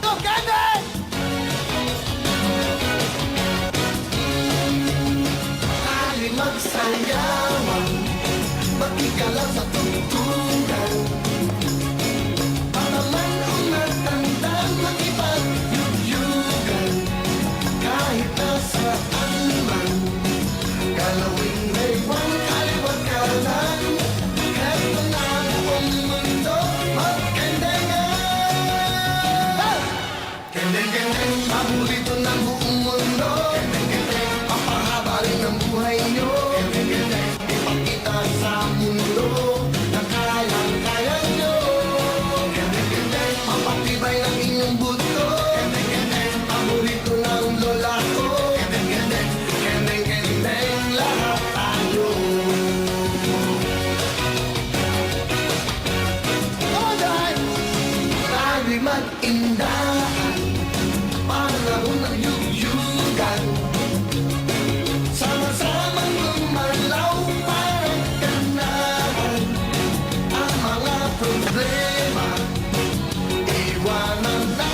ko, Kenneth! Aling magsayawan, magkikalang sa tungtungan. Para man kung natandang makipagyugyugan, kahit nasaan man, galawin ngayon kaliwat kanan. Heto na buong mundo, magkendengan. Kendeng-kendeng, paborito ng buong mundo. Kendeng-kendeng, papahaba rin ang buhay nyo. Kendeng-kendeng, ipakita sa mundo na kayang-kaya nyo. Kendeng-kendeng, mapatibay ng inyong buto. Kendeng-kendeng, paborito ng lola ko. Kendeng-kendeng, kendeng-kendeng, lahat tayo. Tayo'y mag-indahan, panahon ng yugyugan. Sama-samang gumalaw, parang ganahan. Ang mga problema, iwanan na